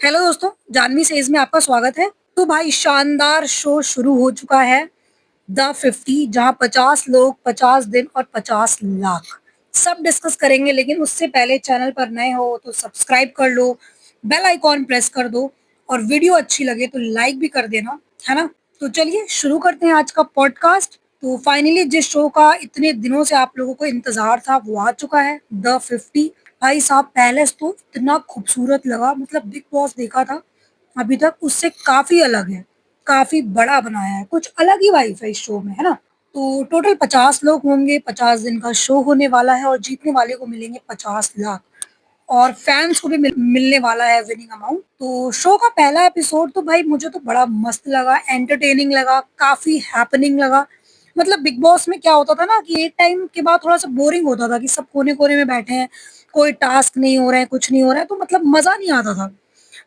Hello दोस्तों, Janvi says में आपका स्वागत है। तो भाई शानदार शो शुरू हो चुका है, द 50, जहां 50 लोग 50 दिन और 50 लाख सब डिस्कस करेंगे। लेकिन उससे पहले चैनल पर नए हो तो सब्सक्राइब कर लो, बेल आइकॉन प्रेस कर दो और वीडियो अच्छी लगे तो लाइक भी कर देना, है ना। तो चलिए शुरू करते हैं आज का पॉडकास्ट। तो फाइनली जिस शो का इतने दिनों से आप लोगों को इंतजार था वो आ चुका है, द 50। भाई साहब पहले से तो इतना खूबसूरत लगा, मतलब बिग बॉस देखा था अभी तक उससे काफी अलग है, काफी बड़ा बनाया है, कुछ अलग ही वाइब है इस शो में, है ना। तो टोटल 50 लोग होंगे, 50 दिन का शो होने वाला है और जीतने वाले को मिलेंगे 50 लाख और फैंस को भी मिलने वाला है विनिंग अमाउंट। तो शो का पहला एपिसोड तो भाई मुझे तो बड़ा मस्त लगा, एंटरटेनिंग लगा, काफी हैपनिंग लगा। मतलब बिग बॉस में क्या होता था ना कि एक टाइम के बाद थोड़ा सा बोरिंग होता था कि सब कोने कोने में बैठे हैं, कोई टास्क नहीं हो रहा है, कुछ नहीं हो रहा है, तो मतलब मजा नहीं आता था।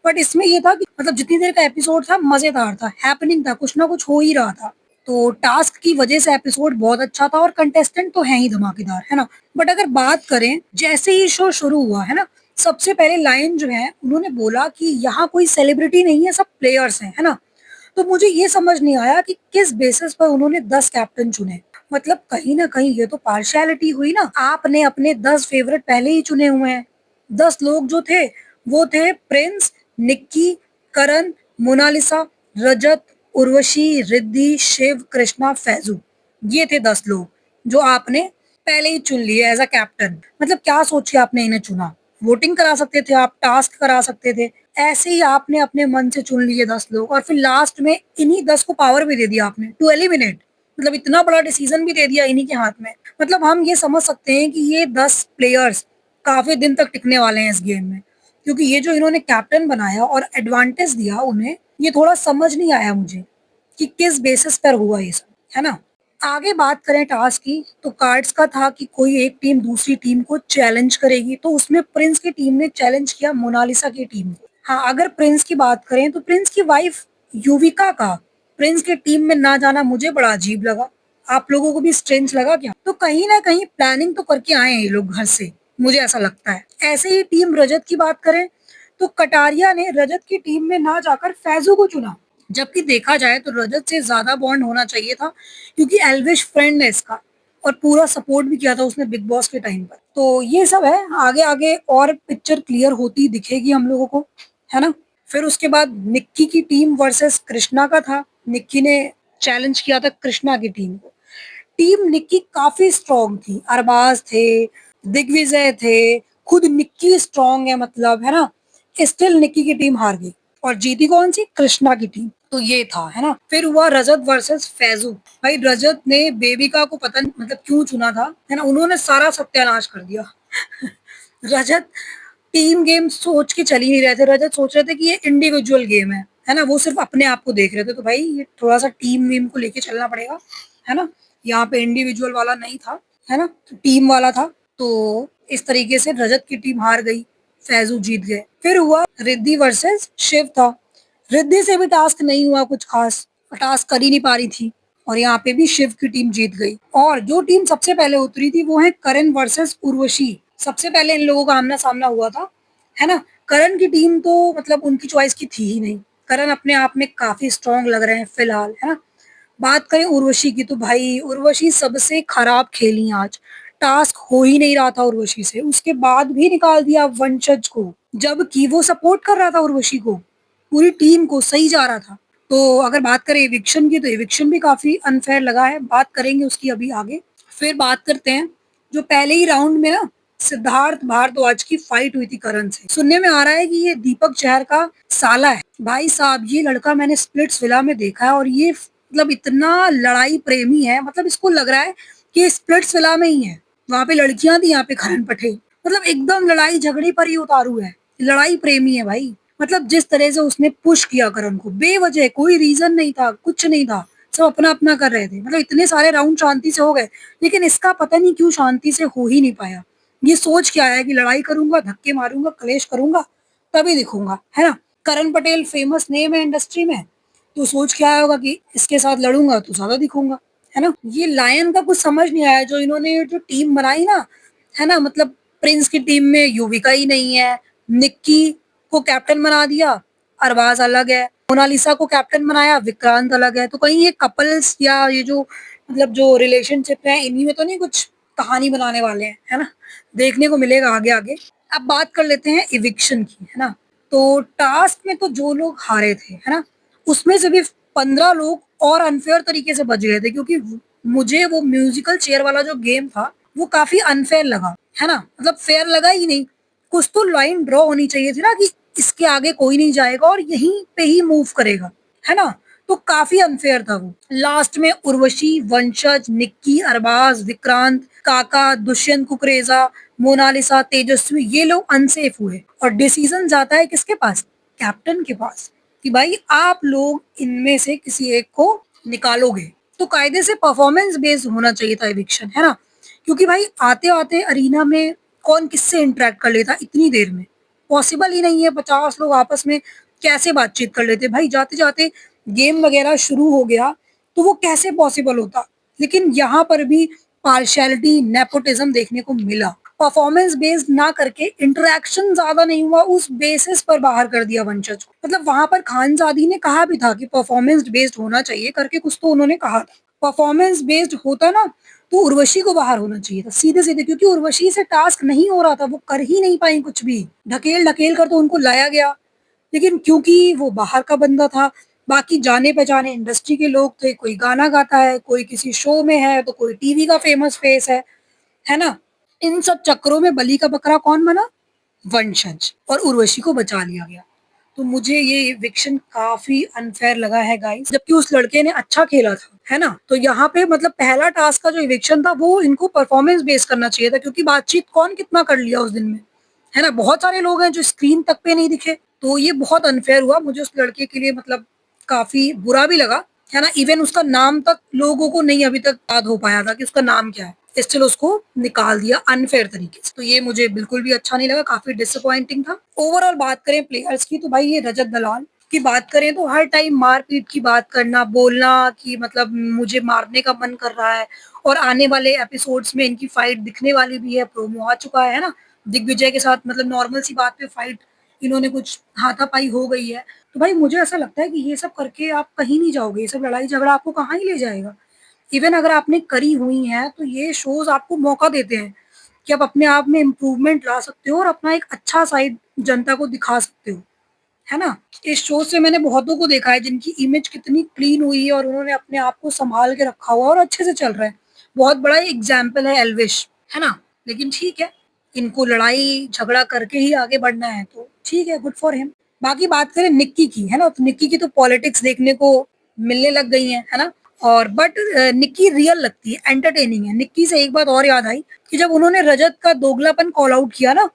बट इसमें ये था कि मतलब जितनी देर का एपिसोड था मजेदार था, हैपनिंग था, कुछ ना कुछ हो ही रहा था। तो टास्क की वजह से एपिसोड बहुत अच्छा था और कंटेस्टेंट तो है ही धमाकेदार, है ना। बट अगर बात करें जैसे ही शो शुरू हुआ, है ना, सबसे पहले लाइन जो है उन्होंने बोला कि यहाँ कोई सेलिब्रिटी नहीं है, सब प्लेयर्स हैं, है ना। तो मुझे ये समझ नहीं आया कि किस बेसिस पर उन्होंने 10 कैप्टन चुने। मतलब कहीं ना कहीं ये तो पार्शियलिटी हुई ना, आपने अपने 10 फेवरेट पहले ही चुने हुए हैं। 10 लोग जो थे वो थे प्रिंस, निक्की, करण, मोनालिसा, रजत, उर्वशी, रिद्धि, शिव, कृष्णा, फैजू। ये थे 10 लोग जो आपने पहले ही चुन लिए एज अ कैप्टन। मतलब क्या सोच के आपने इन्हें चुना? वोटिंग करा सकते थे आप, टास्क करा सकते थे, ऐसे ही आपने अपने मन से चुन लिए 10 लोग और फिर लास्ट में इन्हीं 10 को पावर भी दे दिया आपने टू एलिमिनेट। मतलब इतना बड़ा डिसीजन भी दे दिया इन्हीं के हाथ में। मतलब हम ये समझ सकते हैं कि ये 10 प्लेयर्स काफी दिन तक टिकने वाले हैं इस गेम में, क्योंकि ये जो इन्होंने कैप्टन बनाया और एडवांटेज दिया उन्हें, ये थोड़ा समझ नहीं आया मुझे कि किस बेसिस पर हुआ ये सब, है ना। आगे बात करें टास्क की, तो कार्ड्स का था कि कोई एक टीम दूसरी टीम को चैलेंज करेगी, तो उसमें प्रिंस की टीम ने चैलेंज किया मोनालिसा की टीम को। हाँ, अगर प्रिंस की बात करें तो प्रिंस की वाइफ युविका का प्रिंस की टीम में ना जाना मुझे बड़ा अजीब लगा। आप लोगों को भी स्ट्रेंज लगा क्या? तो कहीं ना कहीं प्लानिंग तो करके आए हैं ये लोग घर से, मुझे ऐसा लगता है। ऐसे ही टीम रजत की बात करें तो कटारिया ने रजत की टीम में ना जाकर फैजू को चुना, जबकि देखा जाए तो रजत से ज्यादा बॉन्ड होना चाहिए था, क्योंकि एल्विश फ्रेंड है इसका और पूरा सपोर्ट भी किया था उसने बिग बॉस के टाइम पर। तो ये सब है, आगे आगे और पिक्चर क्लियर होती दिखेगी हम लोगों को, है ना। फिर उसके बाद निक्की की टीम वर्सेस कृष्णा का था। निक्की ने चैलेंज किया था कृष्णा की टीम को। टीम निक्की काफी स्ट्रांग थी, अरबाज थे, दिग्विजय थे, खुद निक्की स्ट्रांग है, मतलब, है ना। स्टिल निक्की की टीम हार गई और जीती कौन सी? कृष्णा की टीम। तो ये था, है ना। फिर हुआ रजत वर्सेस फैजू। भाई रजत ने बेबिका को पता नहीं मतलब क्यों चुना था, है ना, उन्होंने सारा सत्यानाश कर दिया। रजत टीम गेम सोच के चल ही नहीं रहे थे, रजत सोच रहे थे कि ये इंडिविजुअल गेम है ना, वो सिर्फ अपने आप को देख रहे थे। तो भाई ये थोड़ा सा टीम वीम को लेके चलना पड़ेगा, है ना। यहाँ पे इंडिविजुअल वाला नहीं था, है ना, टीम वाला था। तो इस तरीके से रजत की टीम हार गई, फैजू जीत गए। फिर हुआ रिद्धि वर्सेस शिव था। रिद्धि से भी टास्क नहीं हुआ कुछ खास, टास्क कर ही नहीं पा रही थी और यहाँ पे भी शिव की टीम जीत गई। और जो टीम सबसे पहले उतरी थी वो है करण वर्सेस उर्वशी। सबसे पहले इन लोगों का आमना सामना हुआ था, है ना। करण की टीम तो मतलब उनकी चॉइस की थी ही नहीं। करण अपने आप में काफी स्ट्रांग लग रहे हैं फिलहाल, है ना। बात करें उर्वशी की तो भाई उर्वशी सबसे खराब खेली आज। टास्क हो ही नहीं रहा था उर्वशी से, उसके बाद भी निकाल दिया वंशज को, जबकि वो सपोर्ट कर रहा था उर्वशी को, पूरी टीम को सही जा रहा था। तो अगर बात करें इविक्शन की तो इविक्शन भी काफी अनफेयर लगा है, बात करेंगे उसकी अभी आगे। फिर बात करते हैं जो पहले ही राउंड में ना सिद्धार्थ भारद्वाज की फाइट हुई थी करण से। सुनने में आ रहा है कि ये दीपक चहर का साला है। भाई साहब ये लड़का मैंने स्प्लिट्स विला में देखा है और ये मतलब इतना लड़ाई प्रेमी है, मतलब इसको लग रहा है कि ये स्प्लिट्स विला में ही है, वहां पे लड़कियां थी, यहाँ पे खरन पठे। मतलब एकदम लड़ाई झगड़े पर ही उतारू है, लड़ाई प्रेमी है भाई। मतलब जिस तरह से उसने पुश किया करण को बेवजह, कोई रीजन नहीं था, कुछ नहीं था, सब अपना अपना कर रहे थे। मतलब इतने सारे राउंड शांति से हो गए, लेकिन इसका पता नहीं क्यों शांति से हो ही नहीं पाया। ये सोच के आया कि लड़ाई करूंगा, धक्के मारूंगा, कलेश करूंगा, तभी दिखूंगा, है ना। करण पटेल फेमस नेम है इंडस्ट्री में, तो सोच के आया होगा कि इसके साथ लड़ूंगा तो ज्यादा दिखूंगा, है ना। ये लायन का कुछ समझ नहीं आया, जो इन्होंने जो टीम बनाई ना, है ना। मतलब प्रिंस की टीम में युविका ही नहीं है, निक्की को कैप्टन बना दिया, अरबाज अलग है। मोनालिसा को कैप्टन बनाया, विक्रांत अलग है। तो कहीं ये कपल्स या ये जो मतलब जो रिलेशनशिप है इन्हीं में तो नहीं कुछ कहानी बनाने वाले हैं, है ना? देखने को मिलेगा आगे आगे। अब बात कर लेते हैं इविक्शन की, है ना? तो टास्क में तो जो लोग हारे थे, है ना, उसमें से भी 15 लोग और अनफेयर तरीके से बच गए थे, क्योंकि मुझे वो म्यूजिकल चेयर वाला जो गेम था वो काफी अनफेयर लगा, है ना? मतलब फेयर लगा ही नहीं। कुछ तो लाइन ड्रॉ होनी चाहिए थी ना कि इसके आगे कोई नहीं जाएगा और यहीं पे ही मूव करेगा, है ना? तो काफी अनफेयर था वो। लास्ट में उर्वशी, वंशज, निक्की, अरबाज, विक्रांत, काका, दुष्यंत कुकरेजा, मोनालिसा, तेजस्वी, ये लोग अनसेफ हुए और डिसीजन जाता है किसके पास? कैप्टन के पास, कि भाई आप लोग इनमें से किसी एक को निकालोगे। तो कायदे से परफॉर्मेंस बेस्ड होना चाहिए था एविक्शन, है ना? क्योंकि भाई आते आते अरीना में कौन किससे इंटरेक्ट कर लेता इतनी देर में? पॉसिबल ही नहीं है। 50 लोग आपस में कैसे बातचीत कर लेते भाई? जाते जाते गेम वगैरह शुरू हो गया तो वो कैसे पॉसिबल होता? लेकिन यहाँ पर भी पार्शियलिटी, नेपोटिज्म देखने को मिला। परफॉर्मेंस बेस्ड ना करके इंटरेक्शन ज्यादा नहीं हुआ, उस बेसिस पर बाहर कर दिया वंशज को। मतलब वहां पर खानजादी ने कहा भी था कि परफॉर्मेंस बेस्ड होना चाहिए करके, कुछ तो उन्होंने कहा था। परफॉर्मेंस बेस्ड होता ना तो उर्वशी को बाहर होना चाहिए था सीधे सीधे, क्योंकि उर्वशी से टास्क नहीं हो रहा था, वो कर ही नहीं पाई कुछ भी। ढकेल ढकेल कर तो उनको लाया गया, लेकिन क्योंकि वो बाहर का बंदा था, बाकी जाने पहचाने इंडस्ट्री के लोग थे, कोई गाना गाता है, कोई किसी शो में है, तो कोई टीवी का फेमस फेस है ना? इन सब चक्करों में बलि का बकरा कौन बना? वंशज, और उर्वशी को बचा लिया गया। तो मुझे ये इविक्शन काफी अनफेयर लगा है गाइस, जबकि उस लड़के ने अच्छा खेला था, है ना? तो यहाँ पे मतलब पहला टास्क का जो इविक्शन था वो इनको परफॉर्मेंस बेस करना चाहिए था, क्योंकि बातचीत कौन कितना कर लिया उस दिन में, है ना? बहुत सारे लोग हैं जो स्क्रीन तक पे नहीं दिखे। तो ये बहुत अनफेयर हुआ मुझे उस लड़के के लिए, मतलब काफी बुरा भी लगा, है ना? इवन उसका नाम तक लोगों को नहीं अभी तक याद हो पाया था कि उसका नाम क्या है, स्टिल उसको निकाल दिया अनफेयर तरीके से। तो ये मुझे बिल्कुल भी अच्छा नहीं लगा, काफी डिसअपॉइंटिंग था। ओवरऑल बात करें प्लेयर्स की तो भाई ये रजत दलाल की बात करें तो हर टाइम मारपीट की बात करना, बोलना कि मतलब मुझे मारने का मन कर रहा है, और आने वाले एपिसोड्स में इनकी फाइट दिखने वाली भी है, प्रोमो आ चुका है ना दिग्विजय के साथ। मतलब नॉर्मल सी बात पे फाइट इन्होंने कुछ हाथापाई हो गई है। तो भाई मुझे ऐसा लगता है कि ये सब करके आप कहीं नहीं जाओगे, ये सब लड़ाई झगड़ा आपको कहाँ ही ले जाएगा। इवन अगर आपने करी हुई है तो ये शोज आपको मौका देते हैं कि आप अपने आप में इम्प्रूवमेंट ला सकते हो और अपना एक अच्छा साइड जनता को दिखा सकते हो, है ना? इस शो से मैंने बहुतों को देखा है जिनकी इमेज कितनी क्लीन हुई है और उन्होंने अपने आप को संभाल के रखा हुआ और अच्छे से चल रहा है। बहुत बड़ा एग्जाम्पल है एल्विश, है ना? लेकिन ठीक है, इनको लड़ाई झगड़ा करके ही आगे बढ़ना है तो ठीक है, गुड फॉर हिम। बाकी बात करें निक्की की, है ना, तो निक्की की तो पॉलिटिक्स देखने को मिलने लग गई है ना? और बट निक्की रियल लगती है, एंटरटेनिंग है। निक्की से एक बात और याद आई कि जब उन्होंने रजत का दोगलापन कॉल आउट किया ना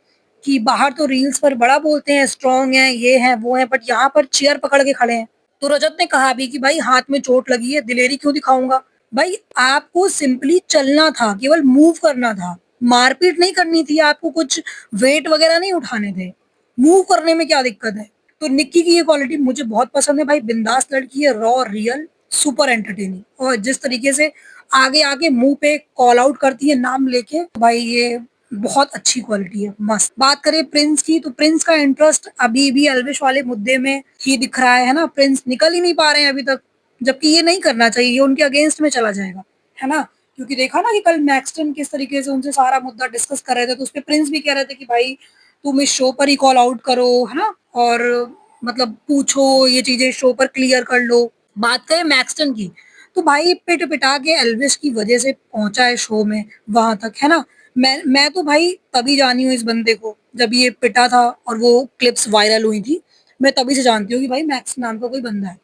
कि बाहर तो रील्स पर बड़ा बोलते हैं, स्ट्रांग है, ये है वो है, बट यहाँ पर चेयर पकड़ के खड़े हैं। तो रजत ने कहा भी कि भाई हाथ में चोट लगी है, दिलेरी क्यों दिखाऊंगा? भाई आपको सिंपली चलना था, केवल मूव करना था, मारपीट नहीं करनी थी, आपको कुछ वेट वगैरह नहीं उठाने थे। मूव करने में क्या दिक्कत है? तो निक्की की ये क्वालिटी मुझे बहुत पसंद है भाई। बिंदास लड़की है, रॉ, रियल, सुपर एंटरटेनिंग, और जिस तरीके से आगे आगे मुंह पे कॉल आउट करती है नाम लेके, भाई ये बहुत अच्छी क्वालिटी है, मस्त। बात करें प्रिंस की तो प्रिंस का इंटरेस्ट अभी भी एल्विश वाले मुद्दे में ही दिख रहा है ना? प्रिंस निकल ही नहीं पा रहे हैं अभी तक, जबकि ये नहीं करना चाहिए, ये उनके अगेंस्ट में चला जाएगा, है ना? क्योंकि देखा ना कि कल मैक्सटन किस तरीके से उनसे सारा मुद्दा डिस्कस कर रहे थे, तो उसपे प्रिंस भी कह रहे थे कि भाई तुम इस शो पर ही कॉल आउट करो, है ना? और मतलब पूछो ये चीजें शो पर क्लियर कर लो। बात करें मैक्सटन की तो भाई पिट पिटा के एल्विस की वजह से पहुंचा है शो में वहां तक, है ना? मैं तो भाई तभी जानी हूँ इस बंदे को जब ये पिटा था और वो क्लिप्स वायरल हुई थी, मैं तभी से जानती हूँ कि भाई मैक्स नाम का कोई बंदा है।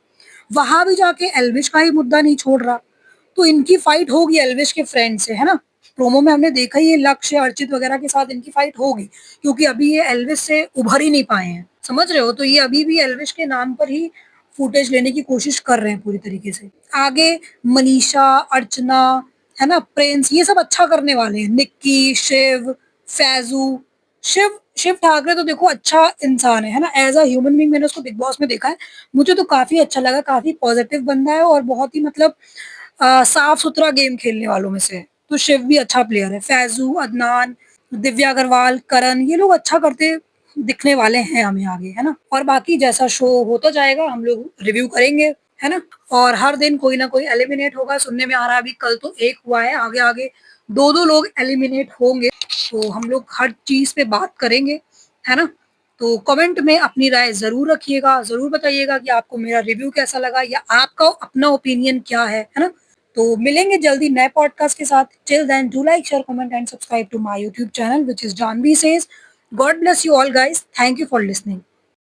वहां भी जाके एल्विश का ही मुद्दा नहीं छोड़ रहा, तो इनकी फाइट होगी एल्विश के फ्रेंड से, है ना? प्रोमो में हमने देखा ही है, लक्ष्य, अर्चित वगैरह के साथ इनकी फाइट होगी, क्योंकि अभी ये एल्विश से उभर ही नहीं पाए हैं, समझ रहे हो? तो ये अभी भी एल्विश के नाम पर ही फुटेज लेने की कोशिश कर रहे हैं पूरी तरीके से। आगे मनीषा, अर्चना, है ना, प्रिंस, ये सब अच्छा करने वाले हैं। निक्की, शिव, फैजू, शिव शिव ठाकरे तो देखो अच्छा इंसान है ना? एज अ ह्यूमन बीइंग मैंने उसको बिग बॉस में देखा है, मुझे तो काफी अच्छा लगा, काफी पॉजिटिव बंदा है और बहुत ही मतलब साफ सुथरा गेम खेलने वालों में से है। तो शिव भी अच्छा प्लेयर है। फैजू, अदनान, दिव्या अग्रवाल, करण, ये लोग अच्छा करते दिखने वाले हैं हमें आगे, है ना? और बाकी जैसा शो होता जाएगा हम लोग रिव्यू करेंगे, है ना? और हर दिन कोई ना कोई एलिमिनेट होगा, सुनने में आ रहा है अभी कल तो 1 हुआ है, आगे-आगे 2-2 लोग एलिमिनेट होंगे, तो हम लोग हर चीज़ पे बात करेंगे, है ना? तो कमेंट में अपनी राय ज़रूर रखिएगा, ज़रूर बताइएगा कि आपको मेरा रिव्यू कैसा लगा या आपका अपना ओपिनियन क्या है ना? तो मिलेंगे जल्दी नए पॉडकास्ट के साथ। Till then do like, share, comment and subscribe to my YouTube channel which is Janvi says. God bless you all guys. Thank you for listening.